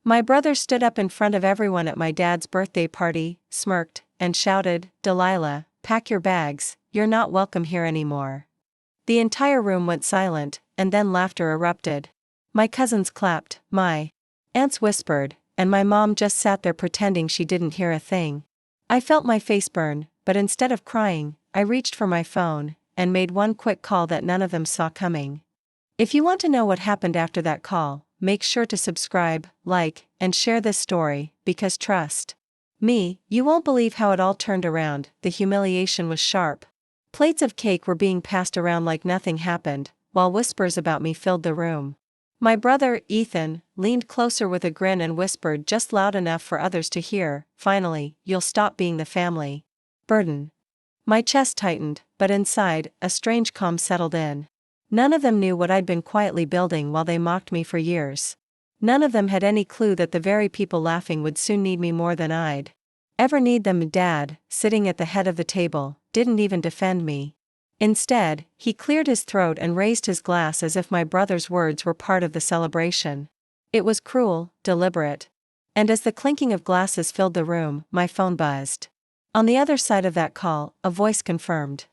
My brother stood up in front of everyone at my dad's birthday party, smirked, and shouted, "Delilah, pack your bags, you're not welcome here anymore." The entire room went silent, and then laughter erupted. My cousins clapped, my aunts whispered, and my mom just sat there pretending she didn't hear a thing. I felt my face burn, but instead of crying, I reached for my phone and made one quick call that none of them saw coming. If you want to know what happened after that call, make sure to subscribe, like, and share this story, because trust me, you won't believe how it all turned around. The humiliation was sharp. Plates of cake were being passed around like nothing happened, while whispers about me filled the room. My brother, Ethan, leaned closer with a grin and whispered just loud enough for others to hear, "Finally, you'll stop being the family burden." My chest tightened, but inside, a strange calm settled in. None of them knew what I'd been quietly building while they mocked me for years. None of them had any clue that the very people laughing would soon need me more than I'd ever need them. Dad, sitting at the head of the table, didn't even defend me. Instead, he cleared his throat and raised his glass as if my brother's words were part of the celebration. It was cruel, deliberate. And as the clinking of glasses filled the room, my phone buzzed. On the other side of that call, a voice confirmed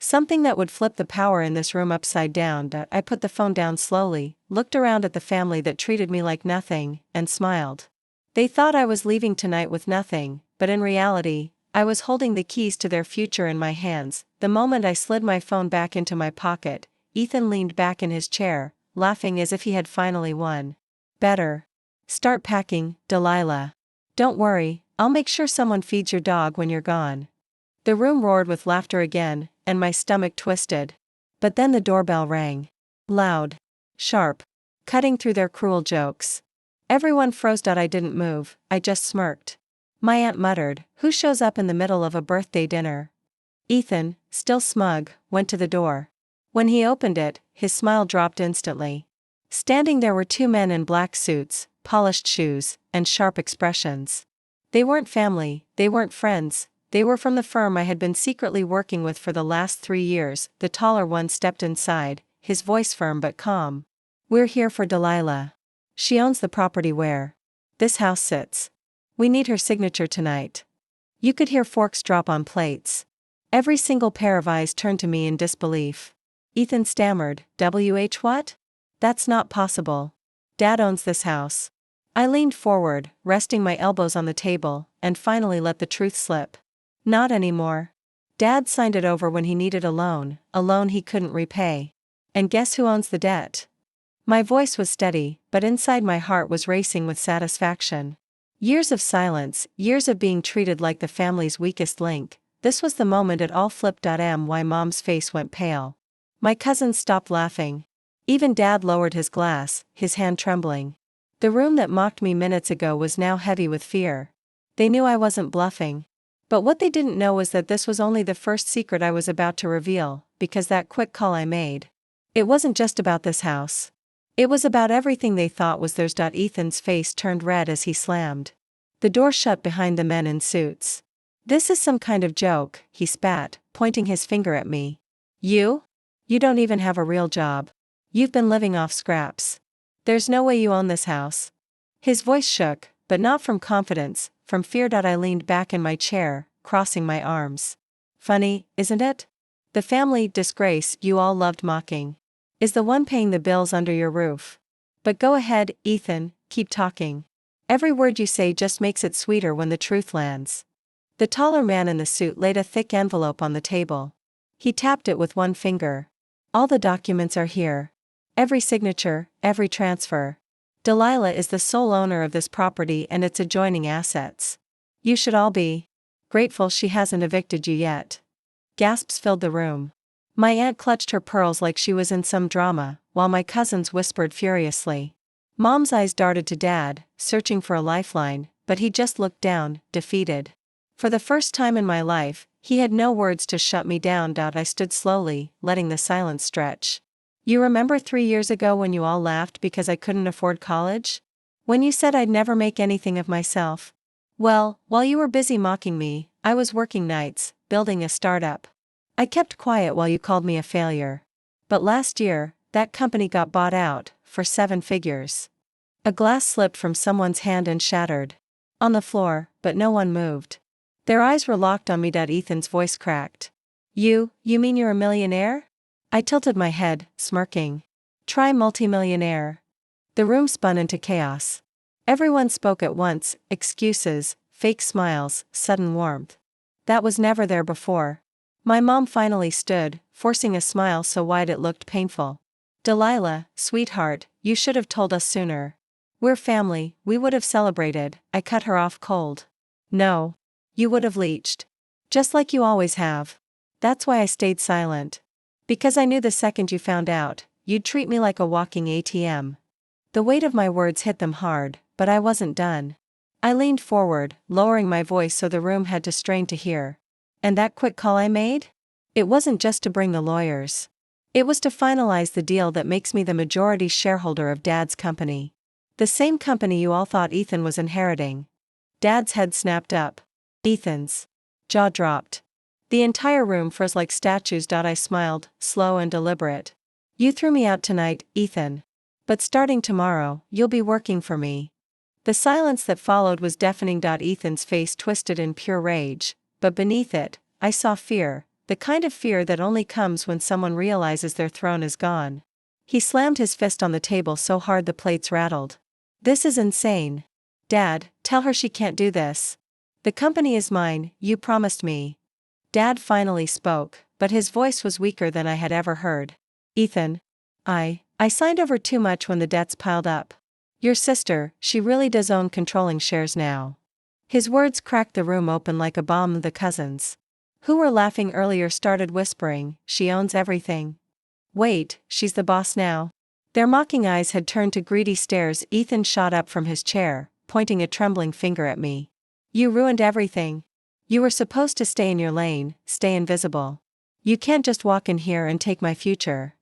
something that would flip the power in this room upside down. I put the phone down slowly, looked around at the family that treated me like nothing, and smiled. They thought I was leaving tonight with nothing, but in reality, I was holding the keys to their future in my hands. The moment I slid my phone back into my pocket, Ethan leaned back in his chair, laughing as if he had finally won. "Better start packing, Delilah. Don't worry, I'll make sure someone feeds your dog when you're gone." The room roared with laughter again, and my stomach twisted. But then the doorbell rang. Loud. Sharp. Cutting through their cruel jokes. Everyone froze. I didn't move, I just smirked. My aunt muttered, "Who shows up in the middle of a birthday dinner?" Ethan, still smug, went to the door. When he opened it, his smile dropped instantly. Standing there were two men in black suits, polished shoes, and sharp expressions. They weren't family, they weren't friends. They were from the firm I had been secretly working with for the last 3 years. The taller one stepped inside, his voice firm but calm. "We're here for Delilah. She owns the property where this house sits. We need her signature tonight." You could hear forks drop on plates. Every single pair of eyes turned to me in disbelief. Ethan stammered, What? That's not possible. Dad owns this house." I leaned forward, resting my elbows on the table, and finally let the truth slip. "Not anymore. Dad signed it over when he needed a loan he couldn't repay. And guess who owns the debt?" My voice was steady, but inside my heart was racing with satisfaction. Years of silence, years of being treated like the family's weakest link. This was the moment it all flipped. My mom's face went pale. My cousins stopped laughing. Even Dad lowered his glass, his hand trembling. The room that mocked me minutes ago was now heavy with fear. They knew I wasn't bluffing. But what they didn't know was that this was only the first secret I was about to reveal, because that quick call I made, it wasn't just about this house. It was about everything they thought was theirs. Ethan's face turned red as he slammed the door shut behind the men in suits. "This is some kind of joke," he spat, pointing his finger at me. You don't even have a real job. You've been living off scraps. There's no way you own this house." His voice shook, but not from confidence, from fear. I leaned back in my chair, crossing my arms. "Funny, isn't it? The family disgrace you all loved mocking is the one paying the bills under your roof. But go ahead, Ethan, keep talking. Every word you say just makes it sweeter when the truth lands." The taller man in the suit laid a thick envelope on the table. He tapped it with one finger. "All the documents are here. Every signature, every transfer. Delilah is the sole owner of this property and its adjoining assets. You should all be grateful she hasn't evicted you yet." Gasps filled the room. My aunt clutched her pearls like she was in some drama, while my cousins whispered furiously. Mom's eyes darted to Dad, searching for a lifeline, but he just looked down, defeated. For the first time in my life, he had no words to shut me down. I stood slowly, letting the silence stretch. "You remember 3 years ago when you all laughed because I couldn't afford college? When you said I'd never make anything of myself? Well, while you were busy mocking me, I was working nights, building a startup. I kept quiet while you called me a failure. But last year, that company got bought out, for 7 figures. A glass slipped from someone's hand and shattered on the floor, but no one moved. Their eyes were locked on me. Ethan's voice cracked. You mean you're a millionaire? I tilted my head, smirking. Try multimillionaire. The room spun into chaos. Everyone spoke at once, excuses, fake smiles, sudden warmth. That was never there before. My mom finally stood, forcing a smile so wide it looked painful. Delilah, sweetheart, you should have told us sooner. We're family, we would have celebrated. I cut her off cold. No. You would have leached. Just like you always have. That's why I stayed silent. Because I knew the second you found out, you'd treat me like a walking ATM. The weight of my words hit them hard, but I wasn't done. I leaned forward, lowering my voice so the room had to strain to hear. And that quick call I made? It wasn't just to bring the lawyers. It was to finalize the deal that makes me the majority shareholder of Dad's company. The same company you all thought Ethan was inheriting. Dad's head snapped up. Ethan's jaw dropped. The entire room froze like statues. I smiled, slow and deliberate. You threw me out tonight, Ethan. But starting tomorrow, you'll be working for me. The silence that followed was deafening. Ethan's face twisted in pure rage, but beneath it, I saw fear, the kind of fear that only comes when someone realizes their throne is gone. He slammed his fist on the table so hard the plates rattled. This is insane. Dad, tell her she can't do this. The company is mine, you promised me. Dad finally spoke, but his voice was weaker than I had ever heard. Ethan. I signed over too much when the debts piled up. Your sister, she really does own controlling shares now. His words cracked the room open like a bomb. The cousins, who were laughing earlier, started whispering, she owns everything. Wait, she's the boss now. Their mocking eyes had turned to greedy stares. Ethan shot up from his chair, pointing a trembling finger at me. You ruined everything. You were supposed to stay in your lane, stay invisible. You can't just walk in here and take my future.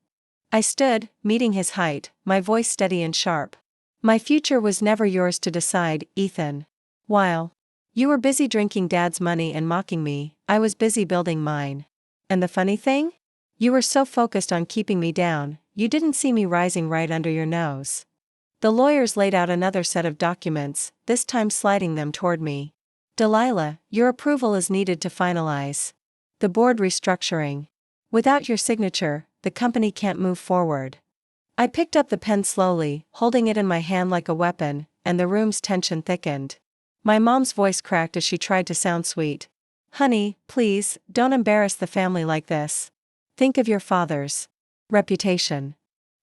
I stood, meeting his height, my voice steady and sharp. My future was never yours to decide, Ethan. While you were busy drinking Dad's money and mocking me, I was busy building mine. And the funny thing? You were so focused on keeping me down, you didn't see me rising right under your nose. The lawyers laid out another set of documents, this time sliding them toward me. Delilah, your approval is needed to finalize the board restructuring. Without your signature, the company can't move forward. I picked up the pen slowly, holding it in my hand like a weapon, and the room's tension thickened. My mom's voice cracked as she tried to sound sweet. Honey, please, don't embarrass the family like this. Think of your father's reputation.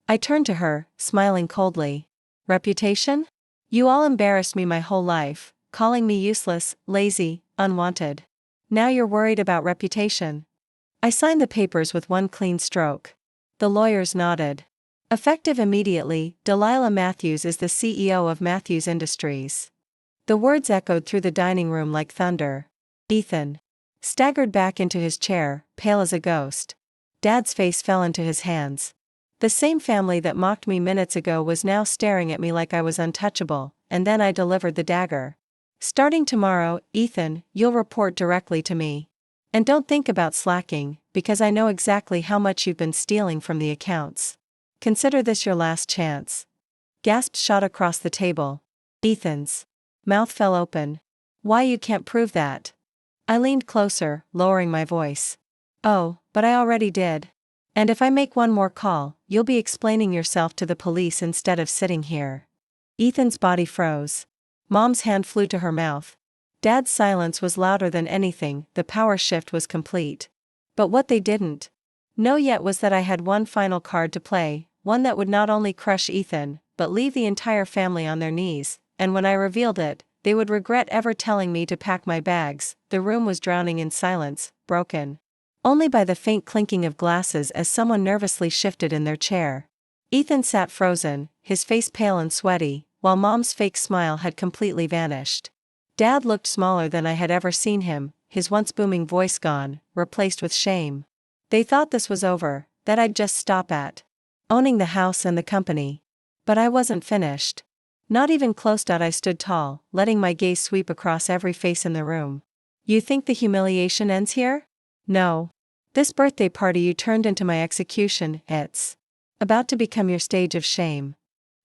I turned to her, smiling coldly. Reputation? You all embarrassed me my whole life, calling me useless, lazy, unwanted. Now you're worried about reputation. I signed the papers with one clean stroke. The lawyers nodded. Effective immediately, Delilah Matthews is the CEO of Matthews Industries. The words echoed through the dining room like thunder. Ethan staggered back into his chair, pale as a ghost. Dad's face fell into his hands. The same family that mocked me minutes ago was now staring at me like I was untouchable, and then I delivered the dagger. Starting tomorrow, Ethan, you'll report directly to me. And don't think about slacking, because I know exactly how much you've been stealing from the accounts. Consider this your last chance. Gasps shot across the table. Ethan's mouth fell open. Why, you can't prove that. I leaned closer, lowering my voice. Oh, but I already did. And if I make one more call, you'll be explaining yourself to the police instead of sitting here. Ethan's body froze. Mom's hand flew to her mouth. Dad's silence was louder than anything, the power shift was complete. But what they didn't know yet was that I had one final card to play, one that would not only crush Ethan, but leave the entire family on their knees, and when I revealed it, they would regret ever telling me to pack my bags. The room was drowning in silence, broken only by the faint clinking of glasses as someone nervously shifted in their chair. Ethan sat frozen, his face pale and sweaty, while Mom's fake smile had completely vanished. Dad looked smaller than I had ever seen him, his once booming voice gone, replaced with shame. They thought this was over, that I'd just stop at owning the house and the company. But I wasn't finished. Not even close. I stood tall, letting my gaze sweep across every face in the room. You think the humiliation ends here? No. This birthday party you turned into my execution, it's about to become your stage of shame.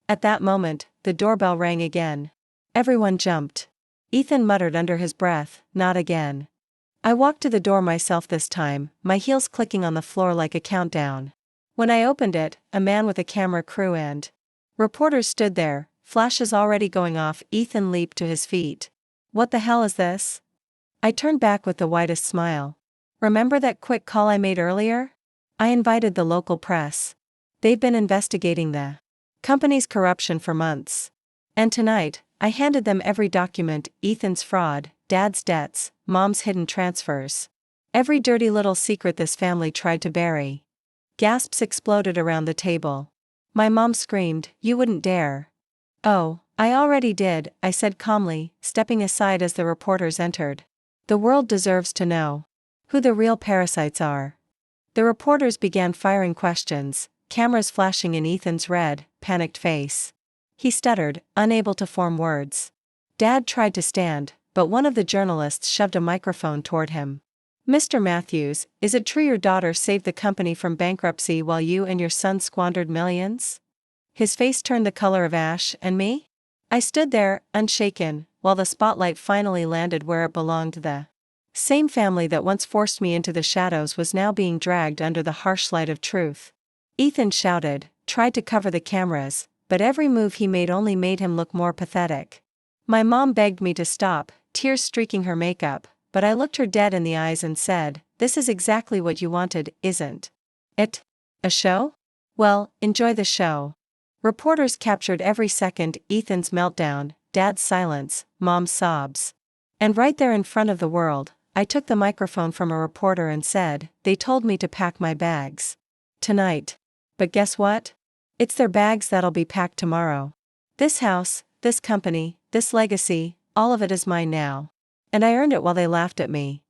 At that moment, the doorbell rang again. Everyone jumped. Ethan muttered under his breath, "Not again." I walked to the door myself this time, my heels clicking on the floor like a countdown. When I opened it, a man with a camera crew and reporters stood there, flashes already going off. Ethan leaped to his feet. "What the hell is this?" I turned back with the widest smile. "Remember that quick call I made earlier? I invited the local press. They've been investigating the company's corruption for months. And tonight, I handed them every document: Ethan's fraud, Dad's debts, Mom's hidden transfers. Every dirty little secret this family tried to bury." Gasps exploded around the table. My mom screamed, "You wouldn't dare." "Oh, I already did," I said calmly, stepping aside as the reporters entered. "The world deserves to know who the real parasites are." The reporters began firing questions, cameras flashing in Ethan's red, panicked face. He stuttered, unable to form words. Dad tried to stand, but one of the journalists shoved a microphone toward him. "Mr. Matthews, is it true your daughter saved the company from bankruptcy while you and your son squandered millions?" His face turned the color of ash. "And me?" I stood there, unshaken, while the spotlight finally landed where it belonged. The same family that once forced me into the shadows was now being dragged under the harsh light of truth. Ethan shouted, tried to cover the cameras, but every move he made only made him look more pathetic. My mom begged me to stop, tears streaking her makeup, but I looked her dead in the eyes and said, "This is exactly what you wanted, isn't it? A show? Well, enjoy the show." Reporters captured every second: Ethan's meltdown, Dad's silence, Mom's sobs. And right there in front of the world, I took the microphone from a reporter and said, "They told me to pack my bags tonight. But guess what? It's their bags that'll be packed tomorrow. This house, this company, this legacy, all of it is mine now. And I earned it." While they laughed at me.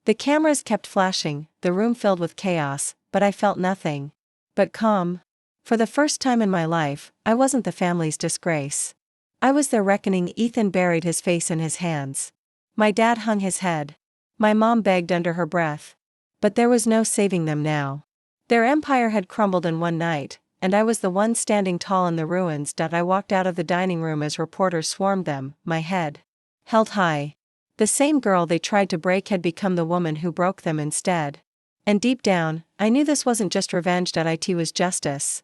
The cameras kept flashing, the room filled with chaos, but I felt nothing but calm. For the first time in my life, I wasn't the family's disgrace. I was their reckoning. Ethan buried his face in his hands. My dad hung his head. My mom begged under her breath. But there was no saving them now. Their empire had crumbled in one night, and I was the one standing tall in the ruins. I walked out of the dining room as reporters swarmed them, my head held high. The same girl they tried to break had become the woman who broke them instead. And deep down, I knew this wasn't just revenge. It was justice.